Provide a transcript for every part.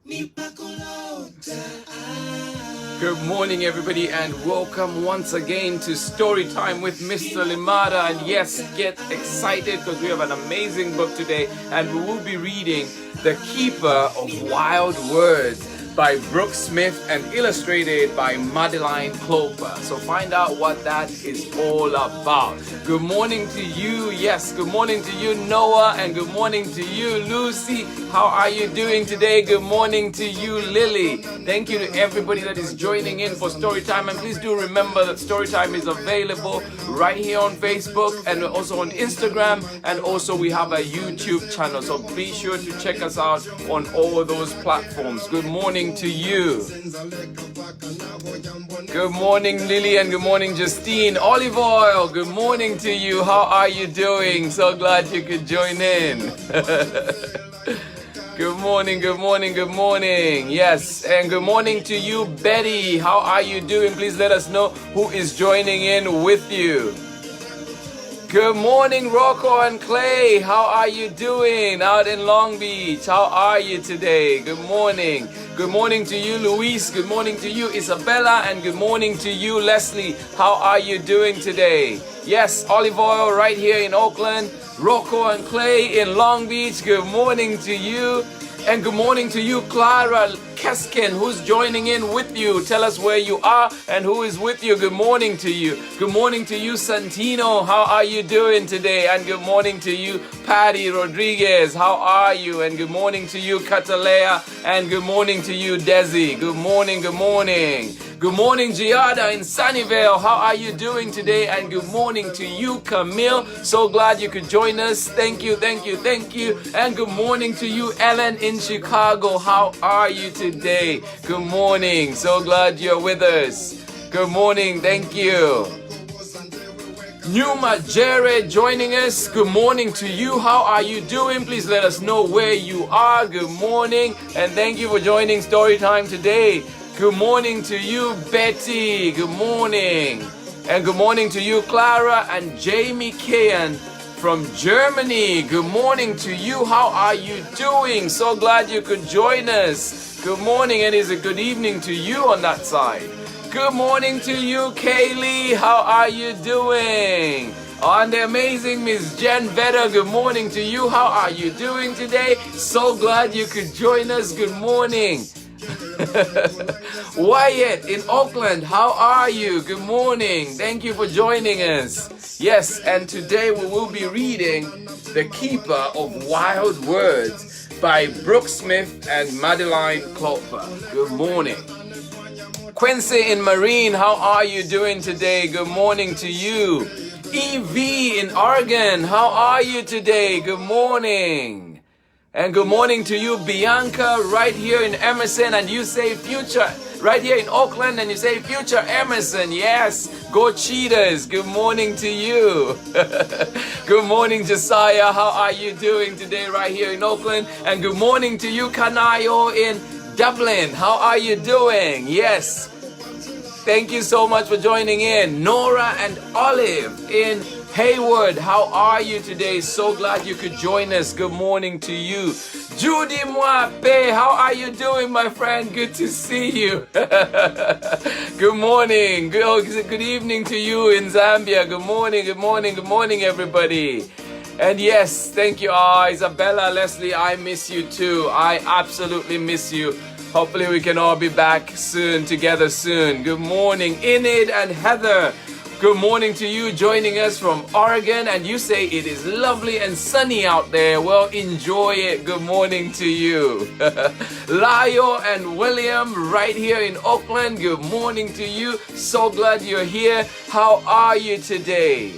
Good morning, everybody, and welcome once again to Story Time with Mr. Limada. And yes, get excited because we have an amazing book today, and we will be reading The Keeper of Wild Words by Brooke Smith and illustrated by Madeline Kloepper. So find out what that is all about. Good morning to you. Yes, good morning to you, Noah, and good morning to you, Lucy. How are you doing today? Good morning to you, Lily. Thank you to everybody that is joining in for Storytime. And please do remember that Storytime is available right here on Facebook and also on Instagram. And also we have a YouTube channel. So be sure to check us out on all those platforms. Good morning to you. Good morning, Lily, and good morning, Justine. Olive Oil, good morning to you. How are you doing? So glad you could join in. Good morning, good morning, good morning. Yes, and good morning to you, Betty. How are you doing? Please let us know who is joining in with you. Good morning, Rocco and Clay. How are you doing out in Long Beach? How are you today? Good morning. Good morning to you, Luis. Good morning to you, Isabella. And good morning to you, Leslie. How are you doing today? Yes, Olive Oil right here in Oakland. Rocco and Clay in Long Beach. Good morning to you. And good morning to you, Clara Keskin, who's joining in with you. Tell us where you are and who is with you. Good morning to you. Good morning to you, Santino. How are you doing today? And good morning to you, Patty Rodriguez. How are you? And good morning to you, Catalea. And good morning to you, Desi. Good morning, good morning. Good morning, Giada in Sunnyvale. How are you doing today? And good morning to you, Camille. So glad you could join us. Thank you, thank you, thank you. And good morning to you, Ellen in Chicago. How are you today? Good morning. So glad you're with us. Good morning. Thank you. Numa Jared joining us. Good morning to you. How are you doing? Please let us know where you are. Good morning. And thank you for joining Storytime today. Good morning to you, Betty. Good morning. And good morning to you, Clara and Jamie Kayan from Germany. Good morning to you. How are you doing? So glad you could join us. Good morning, and is a good evening to you on that side. Good morning to you, Kaylee. How are you doing? And the amazing Miss Jen Vedder, good morning to you. How are you doing today? So glad you could join us. Good morning. Wyatt in Oakland, how are you? Good morning. Thank you for joining us. Yes, and today we will be reading The Keeper of Wild Words by Brooke Smith and Madeline Kloepper. Good morning. Quincy in Marine, how are you doing today? Good morning to you. EV in Oregon, how are you today? Good morning. And good morning to you, Bianca, right here in Emerson, and you say future, right here in Oakland, and you say future Emerson. Yes, go Cheetahs. Good morning to you. Good morning, Josiah. How are you doing today right here in Oakland? And good morning to you, Kanayo in Dublin. How are you doing? Yes. Thank you so much for joining in. Nora and Olive in Haywood, how are you today? So glad you could join us. Good morning to you. Judy Mwape, how are you doing, my friend? Good to see you. Good morning. Good evening to you in Zambia. Good morning, good morning, good morning, everybody. And yes, thank you, Isabella, Leslie, I miss you too. I absolutely miss you. Hopefully we can all be back soon, together soon. Good morning, Enid and Heather. Good morning to you joining us from Oregon, and you say it is lovely and sunny out there. Well, enjoy it. Good morning to you. Layo and William right here in Oakland. Good morning to you. So glad you're here. How are you today?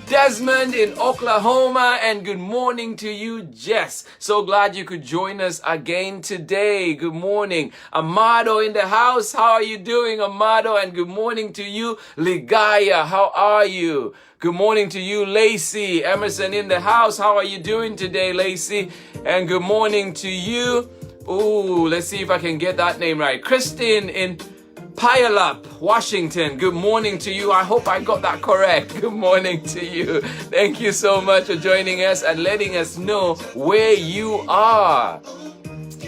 Desmond in Oklahoma, and good morning to you, Jess. So glad you could join us again today. Good morning. Amado in the house. How are you doing, Amado? And good morning to you, Ligaya. How are you? Good morning to you, Lacey. Emerson in the house. How are you doing today, Lacey? And good morning to you. Ooh, let's see if I can get that name right. Christine in Puyallup, Washington. Good morning to you. I hope I got that correct. Good morning to you. Thank you so much for joining us and letting us know where you are.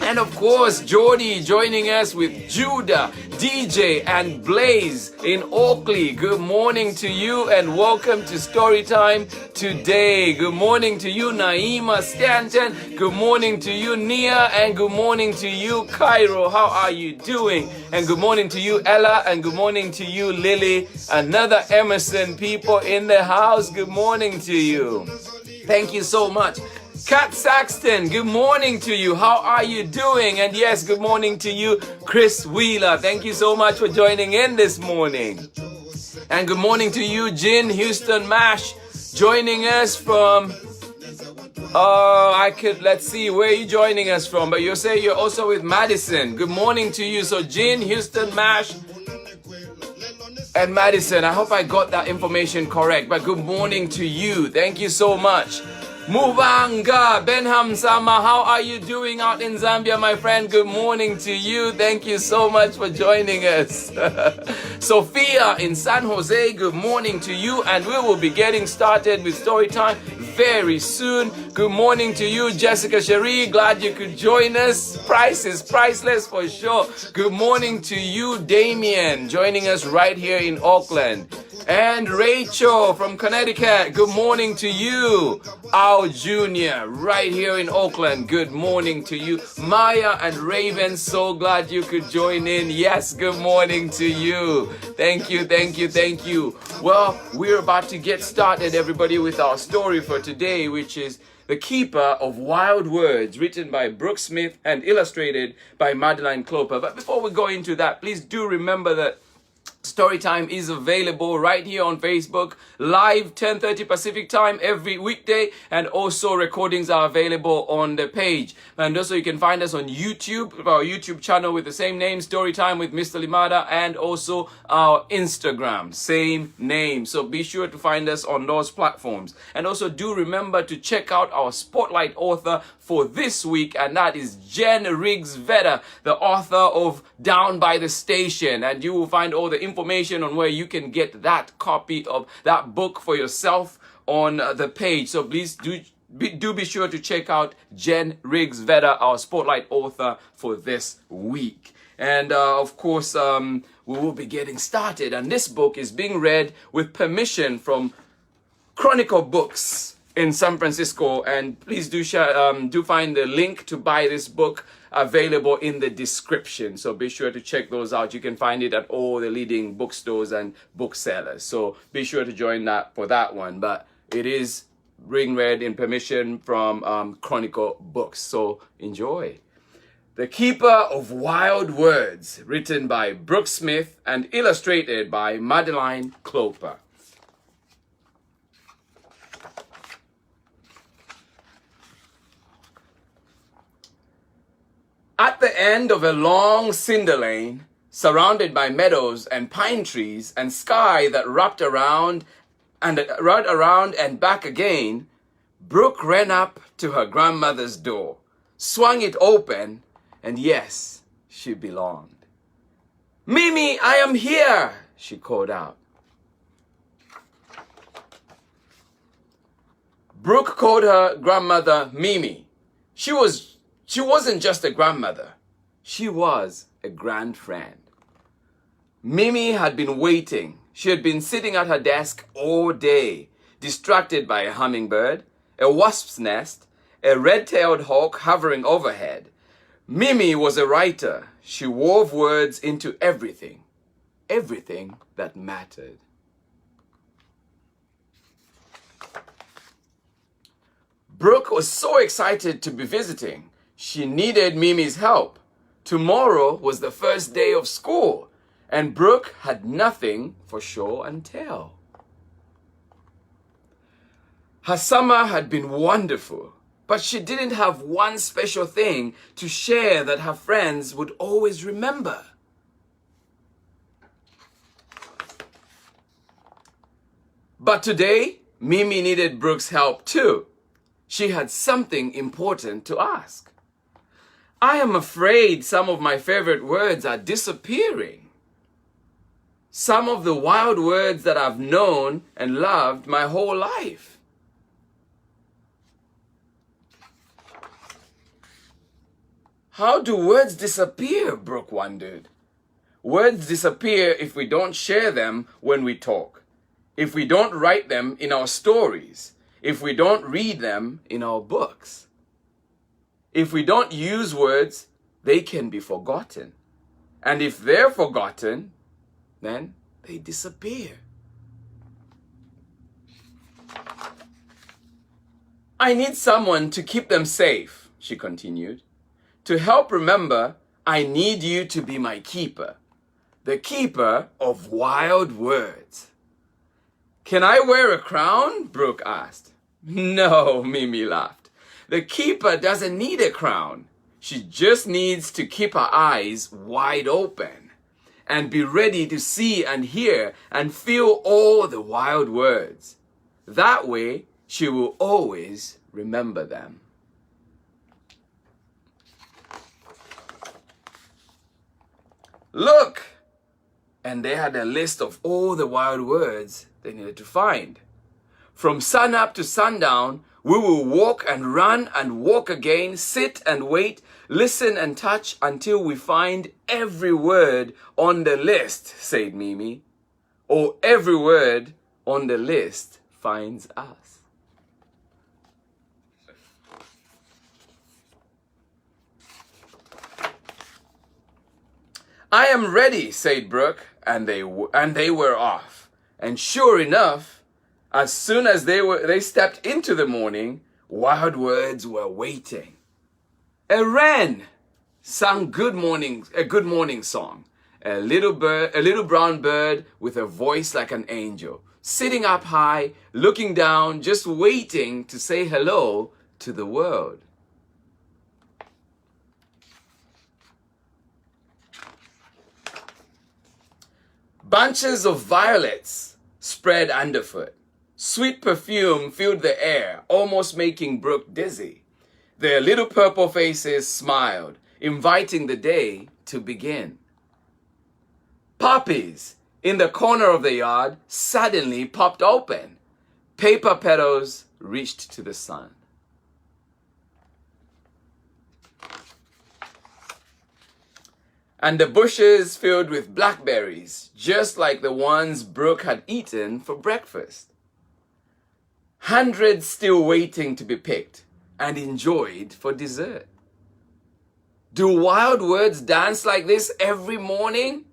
And of course, Jody joining us with Judah, DJ, and Blaze in Oakley. Good morning to you and welcome to Storytime today. Good morning to you, Naima Stanton. Good morning to you, Nia. And good morning to you, Cairo. How are you doing? And good morning to you, Ella. And good morning to you, Lily. Another Emerson people in the house. Good morning to you. Thank you so much. Kat Saxton, good morning to you. How are you doing? And yes, good morning to you, Chris Wheeler. Thank you so much for joining in this morning. And good morning to you, Jin Houston Mash, joining us from, let's see, where are you joining us from? But you say you're also with Madison. Good morning to you. So Jin, Houston Mash, and Madison, I hope I got that information correct. But good morning to you. Thank you so much. Muvanga Benham Sama, how are you doing out in Zambia, my friend? Good morning to you. Thank you so much for joining us. Sophia in San Jose, good morning to you. And we will be getting started with story time very soon. Good morning to you, Jessica Cherie. Glad you could join us. Price is priceless for sure. Good morning to you, Damien, joining us right here in Auckland. And Rachel from Connecticut, good morning to you. Our Junior, right here in Auckland, good morning to you. Maya and Raven, so glad you could join in. Yes, good morning to you. Thank you, thank you, thank you. Well, we're about to get started, everybody, with our story for today, which is The Keeper of Wild Words, written by Brooke Smith and illustrated by Madeline Kloepper. But before we go into that, please do remember that Storytime is available right here on Facebook, live 10:30 Pacific time every weekday, and also recordings are available on the page. And also you can find us on YouTube, our YouTube channel with the same name, Storytime with Mr. Limada, and also our Instagram, same name. So be sure to find us on those platforms. And also do remember to check out our spotlight author for this week, and that is Jen Riggs Vedder, the author of Down by the Station. And you will find all the information on where you can get that copy of that book for yourself on the page. So please do be sure to check out Jen Riggs Vedder, our spotlight author for this week. And of course, we will be getting started. And this book is being read with permission from Chronicle Books in San Francisco. And please do find the link to buy this book available in the description. So be sure to check those out. You can find it at all the leading bookstores and booksellers. So be sure to join that for that one. But it is being read in permission from Chronicle Books. So enjoy. The Keeper of Wild Words, written by Brooke Smith and illustrated by Madeline Kloepper. At the end of a long cinder lane, surrounded by meadows and pine trees and sky that wrapped around and back again, Brooke ran up to her grandmother's door, swung it open, and yes, she belonged. "Mimi, I am here," she called out. Brooke called her grandmother Mimi. She wasn't just a grandmother. She was a grand friend. Mimi had been waiting. She had been sitting at her desk all day, distracted by a hummingbird, a wasp's nest, a red-tailed hawk hovering overhead. Mimi was a writer. She wove words into everything that mattered. Brooke was so excited to be visiting. She needed Mimi's help. Tomorrow was the first day of school, and Brooke had nothing for show and tell. Her summer had been wonderful, but she didn't have one special thing to share that her friends would always remember. But today, Mimi needed Brooke's help too. She had something important to ask. "I am afraid some of my favorite words are disappearing. Some of the wild words that I've known and loved my whole life." How do words disappear? Brooke wondered. Words disappear if we don't share them when we talk, if we don't write them in our stories, if we don't read them in our books. If we don't use words, they can be forgotten. And if they're forgotten, then they disappear. I need someone to keep them safe, she continued. To help remember, I need you to be my keeper, the keeper of wild words. Can I wear a crown? Brooke asked. No, Mimi laughed. The keeper doesn't need a crown. She just needs to keep her eyes wide open and be ready to see and hear and feel all the wild words. That way, she will always remember them. Look! And they had a list of all the wild words they needed to find. From sunup to sundown, we will walk and run and walk again, sit and wait, listen and touch until we find every word on the list, said Mimi. Or every word on the list finds us. I am ready, said Brooke, and they were off. And sure enough, as soon as they stepped into the morning, wild words were waiting. A wren sang a good morning song. A little brown bird with a voice like an angel, sitting up high, looking down, just waiting to say hello to the world. Bunches of violets spread underfoot. Sweet perfume filled the air, almost making Brooke dizzy. Their little purple faces smiled, inviting the day to begin. Poppies in the corner of the yard suddenly popped open. Paper petals reached to the sun. And the bushes filled with blackberries, just like the ones Brooke had eaten for breakfast. Hundreds still waiting to be picked and enjoyed for dessert. Do wild words dance like this every morning?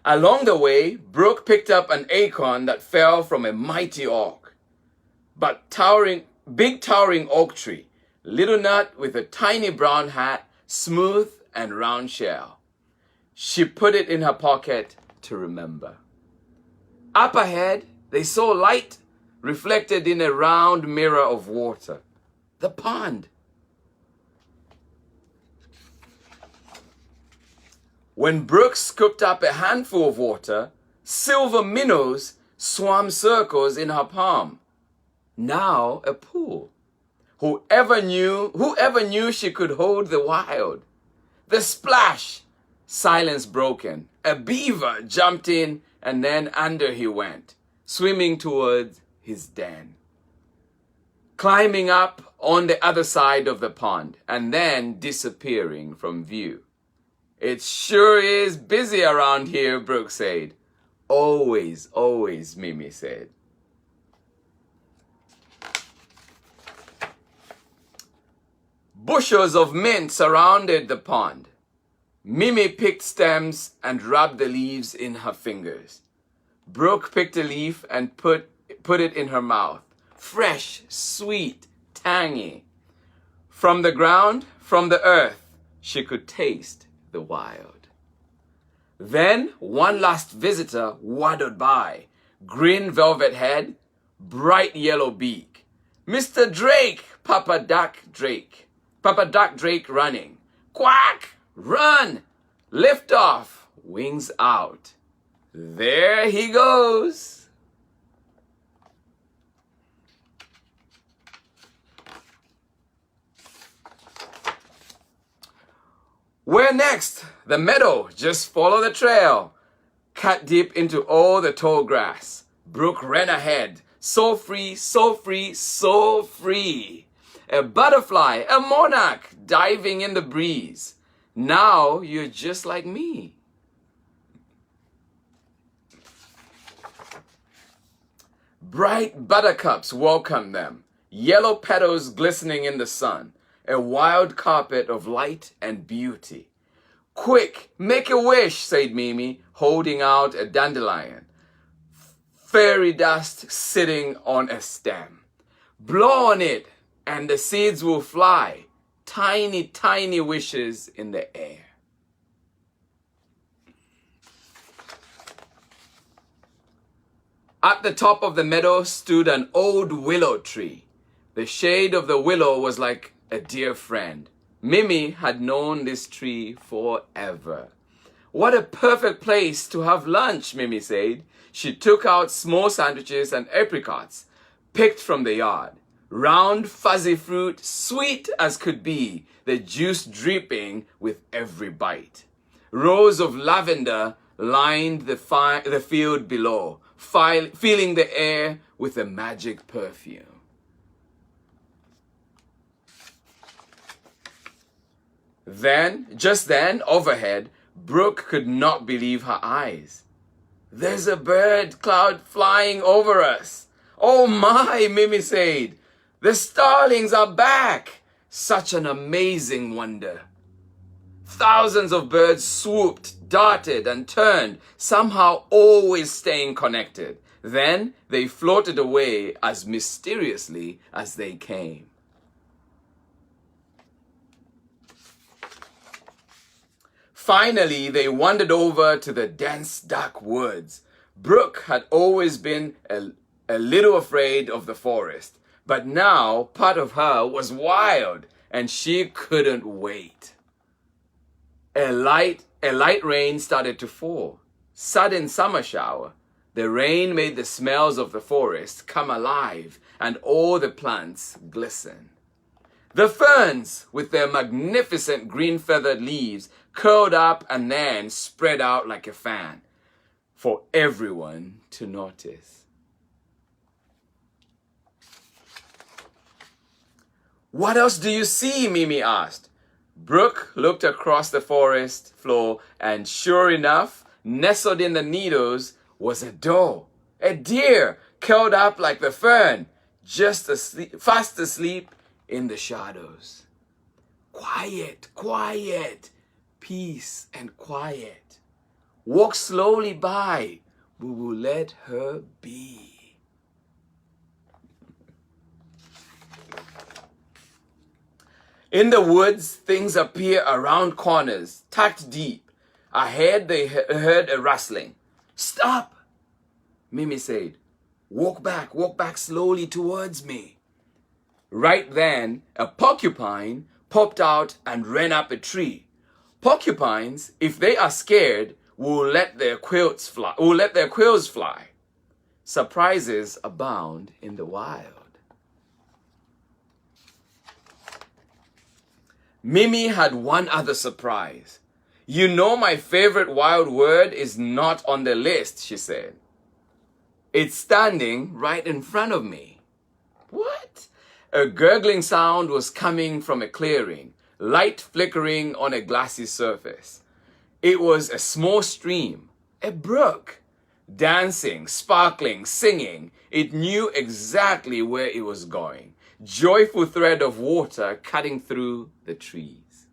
Along the way, Brooke picked up an acorn that fell from a mighty oak. But big towering oak tree, little nut with a tiny brown hat, smooth and round shell. She put it in her pocket to remember. Up ahead, they saw light reflected in a round mirror of water. The pond. When Brooke scooped up a handful of water, silver minnows swam circles in her palm. Now a pool. Whoever knew she could hold the wild? The splash, silence broken. A beaver jumped in and then under he went, swimming towards his den. Climbing up on the other side of the pond and then disappearing from view. It sure is busy around here, Brooke said. Always, always, Mimi said. Bushels of mint surrounded the pond. Mimi picked stems and rubbed the leaves in her fingers. Brooke picked a leaf and put it in her mouth. Fresh, sweet, tangy. From the ground, from the earth, she could taste the wild. Then one last visitor waddled by. Green velvet head, bright yellow beak. Mr. Drake, Papa Duck Drake. Papa Duck Drake running. Quack! Run! Lift off! Wings out. There he goes. Where next? The meadow. Just follow the trail. Cut deep into all the tall grass. Brooke ran ahead, So free, so free, so free. A butterfly, a monarch diving in the breeze. Now you're just like me. Bright buttercups welcome them, yellow petals glistening in the sun, a wild carpet of light and beauty. Quick, make a wish, said Mimi, holding out a dandelion. Fairy dust sitting on a stem. Blow on it, and the seeds will fly, tiny, tiny wishes in the air. At the top of the meadow stood an old willow tree. The shade of the willow was like a dear friend. Mimi had known this tree forever. What a perfect place to have lunch, Mimi said. She took out small sandwiches and apricots, picked from the yard. Round, fuzzy fruit, sweet as could be, the juice dripping with every bite. Rows of lavender lined the field below, filling the air with a magic perfume. Just then, overhead, Brooke could not believe her eyes. There's a bird cloud flying over us. Oh my, Mimi said. The starlings are back. Such an amazing wonder. Thousands of birds swooped, darted, and turned, somehow always staying connected. Then they floated away as mysteriously as they came. Finally, they wandered over to the dense, dark woods. Brooke had always been a little afraid of the forest, but now part of her was wild, and she couldn't wait. A light rain started to fall. Sudden summer shower. The rain made the smells of the forest come alive, and all the plants glisten. The ferns, with their magnificent green feathered leaves, curled up and then spread out like a fan for everyone to notice. What else do you see? Mimi asked. Brooke looked across the forest floor, and sure enough, nestled in the needles was a doe, a deer curled up like the fern, fast asleep in the shadows. Quiet, quiet, peace and quiet. Walk slowly by, we will let her be. In the woods, things appear around corners, tucked deep. Ahead, they heard a rustling. Stop, Mimi said. Walk back slowly towards me. Right then, a porcupine popped out and ran up a tree. Porcupines, if they are scared, will let their quills fly. Surprises abound in the wild. Mimi had one other surprise. You know my favorite wild word is not on the list, she said. It's standing right in front of me. What? A gurgling sound was coming from a clearing, light flickering on a glassy surface. It was a small stream, a brook, dancing, sparkling, singing. It knew exactly where it was going. Joyful thread of water cutting through the trees.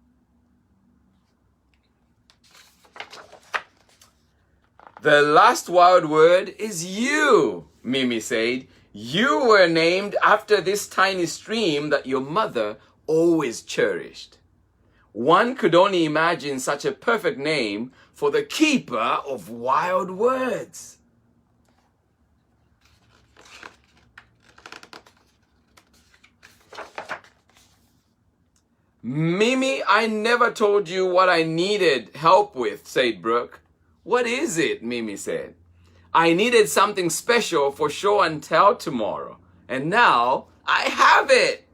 The last wild word is you, Mimi said. You were named after this tiny stream that your mother always cherished. One could only imagine such a perfect name for the keeper of wild words. Mimi, I never told you what I needed help with, said Brooke. What is it? Mimi said. I needed something special for show and tell tomorrow, and now I have it.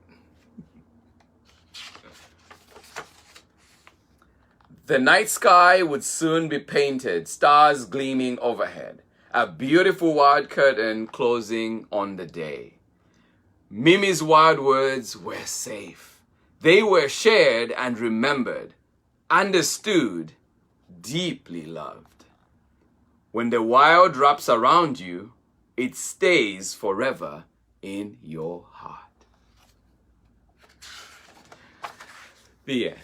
The night sky would soon be painted, stars gleaming overhead. A beautiful wild curtain closing on the day. Mimi's wild words were safe. They were shared and remembered, understood, deeply loved. When the wild wraps around you, it stays forever in your heart. The end.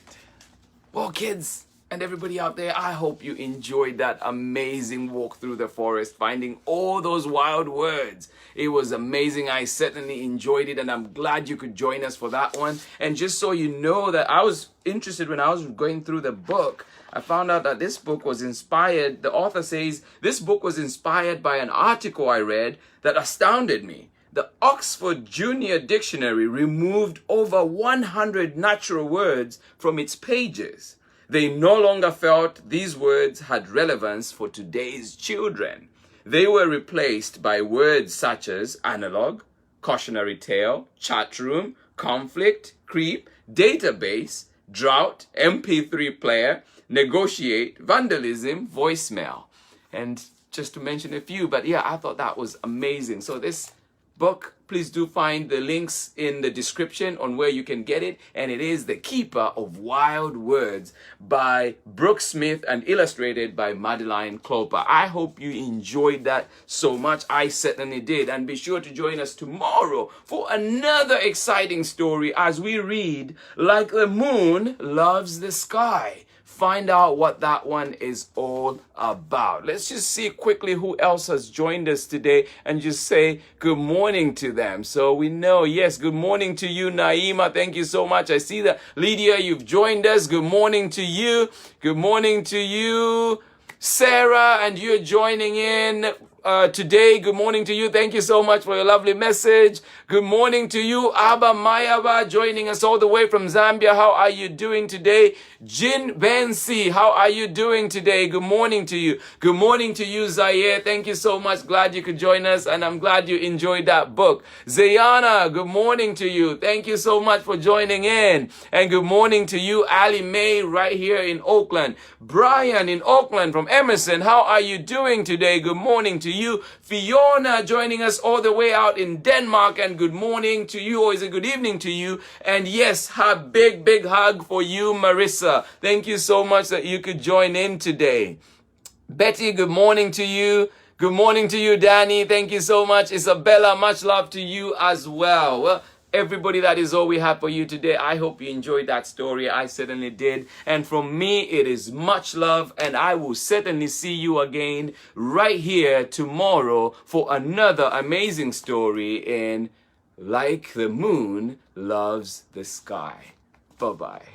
Well, kids and everybody out there, I hope you enjoyed that amazing walk through the forest, finding all those wild words. It was amazing. I certainly enjoyed it, and I'm glad you could join us for that one. And just so you know that I was interested when I was going through the book, I found out that this book was inspired, the author says, this book was inspired by an article I read that astounded me. The Oxford Junior Dictionary removed over 100 natural words from its pages. They no longer felt these words had relevance for today's children. They were replaced by words such as analog, cautionary tale, chat room, conflict, creep, database, drought, MP3 player, negotiate, vandalism, voicemail. And just to mention a few, but yeah, I thought that was amazing. So this book, please do find the links in the description on where you can get it, and it is The Keeper of Wild Words by Brooke Smith and illustrated by Madeline Kloepper. I hope you enjoyed that so much. I certainly did, and be sure to join us tomorrow for another exciting story as we read Like the Moon Loves the Sky. Find out what that one is all about. Let's just see quickly who else has joined us today and just say good morning to them. So we know, yes, good morning to you, Naima. Thank you so much. I see that Lydia, you've joined us. Good morning to you. Good morning to you, Sarah, and you're joining in today. Good morning to you. Thank you so much for your lovely message. Good morning to you, Abba Mayaba, joining us all the way from Zambia. How are you doing today? Jin Bensi, how are you doing today? Good morning to you. Good morning to you, Zaire. Thank you so much. Glad you could join us, and I'm glad you enjoyed that book. Zayana, good morning to you. Thank you so much for joining in. And good morning to you, Ali May, right here in Oakland. Brian in Oakland from Emerson, how are you doing today? Good morning to you. Fiona joining us all the way out in Denmark, and good morning to you, or is it good evening to you? And yes, a big hug for you, Marissa. Thank you so much that you could join in today. Betty, good morning to you. Good morning to you, Danny. Thank you so much. Isabella, much love to you as well. Well, everybody, that is all we have for you today. I hope you enjoyed that story. I certainly did. And from me, it is much love. And I will certainly see you again right here tomorrow for another amazing story in Like the Moon Loves the Sky. Bye-bye.